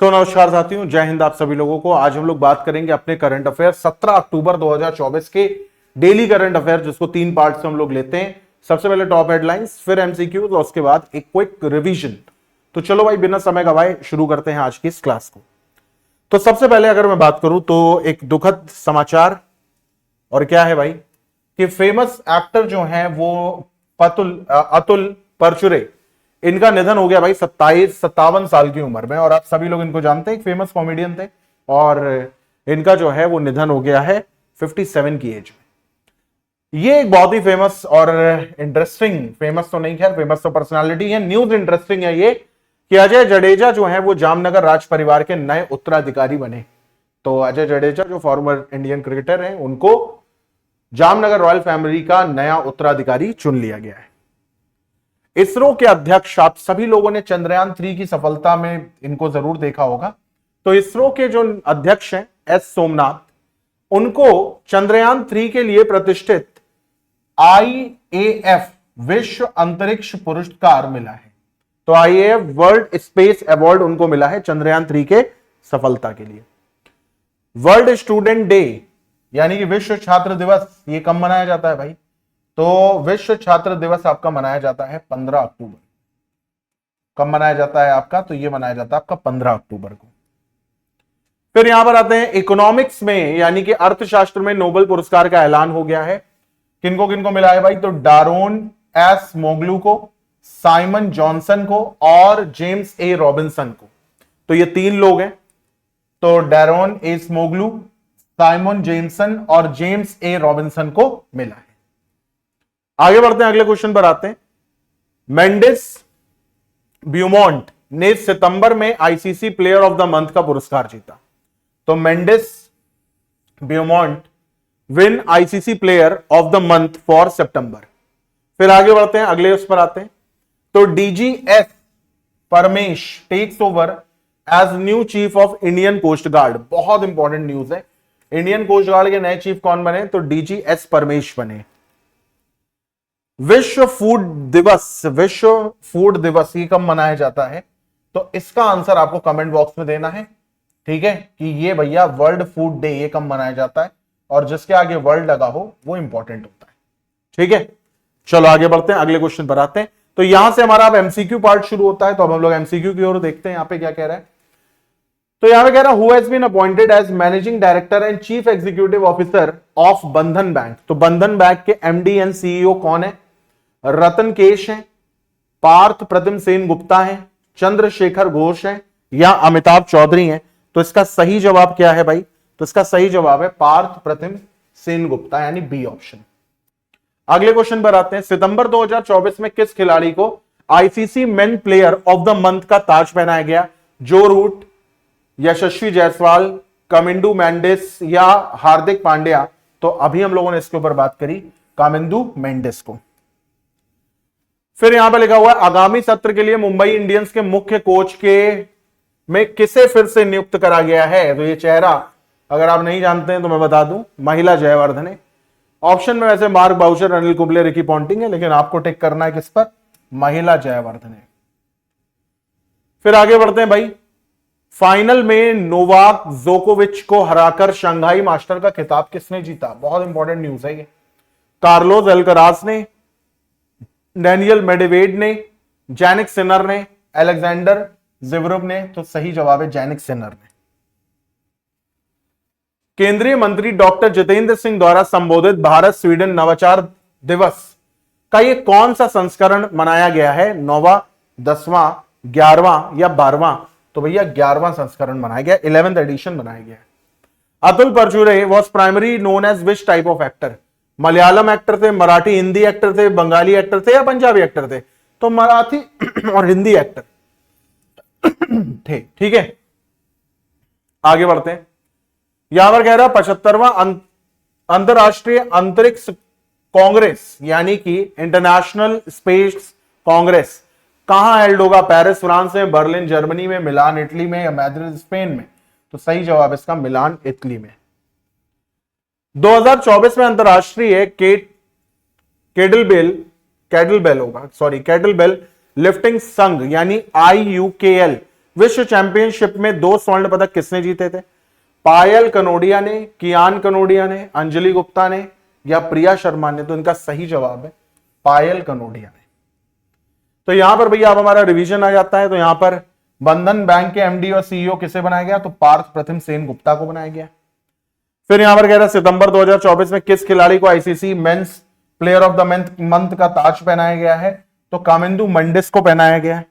तो नमस्कार साथियों, जय हिंद आप सभी लोगों को। आज हम लोग बात करेंगे अपने करंट अफेयर 17 अक्टूबर 2024 के डेली करंट अफेयर, जिसको 3 पार्ट से हम लोग लेते हैं। सबसे पहले टॉप हेडलाइंस, फिर एमसीक्यूज और उसके बाद एक क्विक रिवीजन। तो चलो भाई, बिना समय गवाए शुरू करते हैं आज की इस क्लास को। तो सबसे पहले अगर मैं बात करूं तो एक दुखद समाचार, और क्या है भाई कि फेमस एक्टर जो हैं वो अतुल परचुरे, इनका निधन हो गया भाई 57 साल की उम्र में। और आप सभी लोग इनको जानते हैं, एक फेमस कॉमेडियन थे, और इनका जो है वो निधन हो गया है 57 की एज में। ये एक बहुत ही फेमस और इंटरेस्टिंग, फेमस तो नहीं, खैर फेमस तो पर्सनालिटी है, न्यूज इंटरेस्टिंग है ये कि अजय जडेजा जो है वो जामनगर राज परिवार के नए उत्तराधिकारी बने। तो अजय जडेजा जो फॉर्मर इंडियन क्रिकेटर हैं, उनको जामनगर रॉयल फैमिली का नया उत्तराधिकारी चुन लिया गया है। इसरो के अध्यक्ष, आप सभी लोगों ने चंद्रयान 3 की सफलता में इनको जरूर देखा होगा। तो इसरो के जो अध्यक्ष हैं एस सोमनाथ, उनको चंद्रयान 3 के लिए प्रतिष्ठित IAF विश्व अंतरिक्ष पुरस्कार मिला है। तो IAF वर्ल्ड स्पेस अवार्ड उनको मिला है चंद्रयान 3 के सफलता के लिए। वर्ल्ड स्टूडेंट डे यानी कि विश्व छात्र दिवस, ये कब मनाया जाता है भाई? तो विश्व छात्र दिवस आपका मनाया जाता है 15 अक्टूबर। कब मनाया जाता है आपका? तो ये मनाया जाता है आपका 15 अक्टूबर को। फिर यहां पर आते हैं इकोनॉमिक्स में, यानी कि अर्थशास्त्र में नोबेल पुरस्कार का ऐलान हो गया है। किनको किनको मिला है भाई? तो डारोन एस मोगलू को, साइमन जॉनसन को और जेम्स ए रॉबिन्सन को। तो ये 3 लोग हैं। तो डारोन एस मोगलू, साइमन जेमसन और जेम्स ए रॉबिन्सन को मिला है। आगे बढ़ते हैं, अगले क्वेश्चन पर आते हैं। मेंडिस ब्यूमोंट ने सितंबर में ICC player of the month का पुरस्कार जीता। तो Mendis Beaumont win ICC player of the month for September. फिर आगे बढ़ते हैं, अगले उस पर आते हैं। तो DGS Paramesh takes over as new chief of Indian Coast Guard. बहुत इंपॉर्टेंट न्यूज है। इंडियन कोस्ट गार्ड के नए चीफ कौन बने? तो डीजीएस परमेश बने। विश्व फूड दिवस ये कब मनाया जाता है? तो इसका आंसर आपको कमेंट बॉक्स में देना है, ठीक है, कि ये भैया वर्ल्ड फूड डे ये कब मनाया जाता है, और जिसके आगे वर्ल्ड लगा हो वो इंपॉर्टेंट होता है, ठीक है। चलो आगे बढ़ते हैं, अगले क्वेश्चन पर आते हैं। तो यहां से हमारा अब एमसीक्यू पार्ट शुरू होता है। तो अब हम लोग एमसीक्यू की ओर देखते हैं, यहां पे क्या कह रहा है। तो यहां पे कह रहा है, who has been appointed as managing director and chief executive officer of Bandhan Bank. तो बंधन बैंक के एमडी एंड सीईओ कौन है? रतन केश हैं, पार्थ प्रतिम सेन गुप्ता हैं, चंद्रशेखर घोष हैं, या अमिताभ चौधरी हैं। तो इसका सही जवाब क्या है भाई? तो इसका सही जवाब है पार्थ प्रतिम सेन गुप्ता, यानी बी ऑप्शन। अगले क्वेश्चन पर आते हैं। सितंबर 2024 में किस खिलाड़ी को ICC main player of the month का ताज पहनाया गया? जो रूट, यशस्वी जायसवाल, कामिंदु मेंडिस या हार्दिक पांड्या। तो अभी हम लोगों ने इसके ऊपर बात करी, कामिंदु मेंडिस को। फिर यहां पर लिखा हुआ है, आगामी सत्र के लिए मुंबई इंडियंस के मुख्य कोच के में किसे फिर से नियुक्त करा गया है? तो ये चेहरा अगर आप नहीं जानते हैं तो मैं बता दूं, महिला जयवर्धने। ऑप्शन में वैसे Mark Boucher, Anil Kumble, Ricky Ponting है, लेकिन आपको टिक करना है किस पर? महिला जयवर्धने। फिर आगे बढ़ते हैं भाई। फाइनल में नोवाक जोकोविच को हराकर शंघाई मास्टर का खिताब किसने जीता? बहुत इंपॉर्टेंट न्यूज है ये। कार्लोस अल्कराज ने, डैनियल मेडवेडेव ने, जैनिक सिनर ने, अलेक्जेंडर ज़िवरेव ने। तो सही जवाब है जैनिक सिनर ने। केंद्रीय मंत्री डॉक्टर जितेंद्र सिंह द्वारा संबोधित भारत स्वीडन नवाचार दिवस का ये कौन सा संस्करण मनाया गया है? 9वां, 10वां, 11वां या 12वां? तो भैया 11वां संस्करण मनाया गया, 11th एडिशन बनाया गया है। Atul Parchure was primary known as which type of actor? Malayalam actor थे, मराठी हिंदी एक्टर थे, बंगाली एक्टर थे या पंजाबी एक्टर थे? तो मराठी और हिंदी एक्टर थे, ठीक है। आगे बढ़ते हैं। यहां पर कह रहा है 75वां अंतरराष्ट्रीय अंतरिक्ष कांग्रेस यानी कि इंटरनेशनल स्पेस कांग्रेस कहां हेल्ड होगा? पेरिस फ्रांस में, बर्लिन जर्मनी में, मिलान इटली में या मैड्रिड स्पेन में? तो सही जवाब इसका मिलान इटली में। 2024 में अंतरराष्ट्रीय कैटलबेल लिफ्टिंग संघ यानी IUKL विश्व चैंपियनशिप में 2 स्वर्ण पदक किसने जीते थे? पायल कनोडिया ने, कियान कनोडिया ने, अंजलि गुप्ता ने या प्रिया शर्मा ने? तो इनका सही जवाब है पायल कनोडिया ने। तो यहां पर भैया अब हमारा रिवीजन आ जाता है। तो यहां पर बंधन बैंक के एमडी और सीईओ किसे बनाया गया? तो पार्थ प्रथम सेन गुप्ता को बनाया गया। फिर यहां पर कह रहा है सितंबर 2024 में किस खिलाड़ी को ICC men's player of the month का ताज पहनाया गया है? तो कामिंदु मंडिस को पहनाया गया है।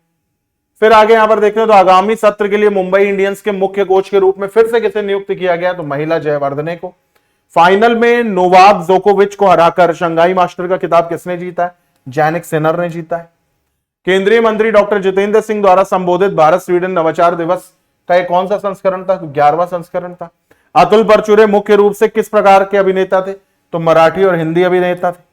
फिर आगे यहां पर देखते हैं तो आगामी सत्र के लिए मुंबई इंडियंस के मुख्य कोच के रूप में फिर से किसे नियुक्त किया गया? तो महिला जयवर्धने को। फाइनल में नोवाक जोकोविच को हराकर शंघाई मास्टर का खिताब किसने जीता है? जैनिक सिनर ने जीता है। केंद्रीय मंत्री डॉक्टर जितेंद्र सिंह द्वारा संबोधित भारत स्वीडन नवाचार दिवस का एक कौन सा संस्करण था? 11वां संस्करण था। अतुल परचुरे मुख्य रूप से किस प्रकार के अभिनेता थे? तो मराठी और हिंदी अभिनेता थे।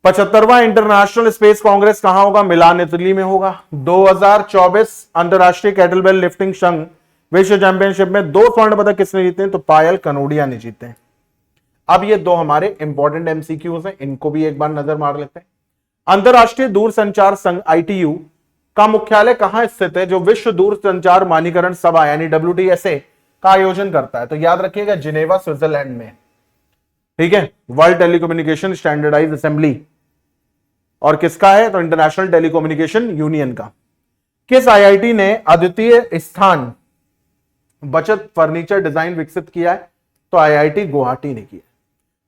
75वां इंटरनेशनल स्पेस कांग्रेस कहां होगा? मिलान इटली में होगा। 2024 अंतरराष्ट्रीय केटलबेल लिफ्टिंग संघ विश्व चैंपियनशिप में 2 स्वर्ण पदक किसने जीते हैं? तो पायल कनोडिया ने जीते हैं। अब ये 2 हमारे इंपॉर्टेंट एमसीक्यूज हैं, इनको भी एक बार नजर मार लेते हैं। अंतरराष्ट्रीय दूरसंचार संघ आईटीयू का मुख्यालय कहां स्थित है, जो विश्व दूरसंचार मानकीकरण सभा यानी WTSA का आयोजन करता है? तो याद रखिएगा जिनेवा स्विट्जरलैंड में। ठीक है, वर्ल्ड टेलीकम्युनिकेशन स्टैंडर्डाइज असेंबली। और किसका है? तो इंटरनेशनल टेलीकम्युनिकेशन यूनियन का। किस आईआईटी ने अद्वितीय स्थान बचत फर्नीचर डिजाइन विकसित किया है? तो आईआईटी गुवाहाटी ने किया।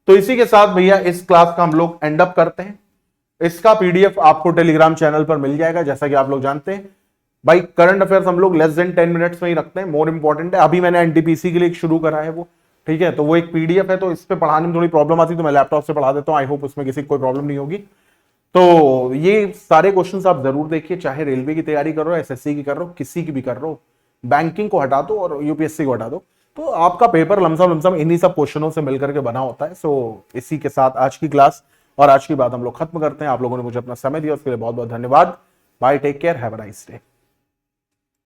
तो इसी के साथ भैया इस क्लास का हम लोग एंड अप करते हैं। इसका पीडीएफ आपको टेलीग्राम चैनल पर मिल जाएगा। जैसा कि आप लोग जानते हैं भाई, करंट अफेयर्स हम लोग लेस देन 10 मिनट्स में ही रखते हैं, मोर इंपॉर्टेंट है। अभी मैंने एनटीपीसी के लिए एक शुरू करा है वो, ठीक है, तो वो एक पीडीएफ है, तो इस पे पढ़ाने में थोड़ी प्रॉब्लम आती है, तो मैं लैपटॉप से पढ़ा देता हूँ। आई होप उसमें किसी कोई प्रॉब्लम नहीं होगी। तो ये सारे क्वेश्चंस आप जरूर देखिए, चाहे रेलवे की तैयारी कर रहे हो, एसएससी की कर रहे हो, किसी की भी कर रहे हो, बैंकिंग को हटा दो और यूपीएससी को हटा दो, तो आपका पेपर लमसम इन्हीं सब क्वेश्चनों से मिलकर के बना होता है। सो इसी के साथ आज की क्लास और आज की बात हम लोग खत्म करते हैं। आप लोगों ने मुझे अपना समय दिया, उसके लिए बहुत बहुत धन्यवाद। Bye, take care, have a nice day.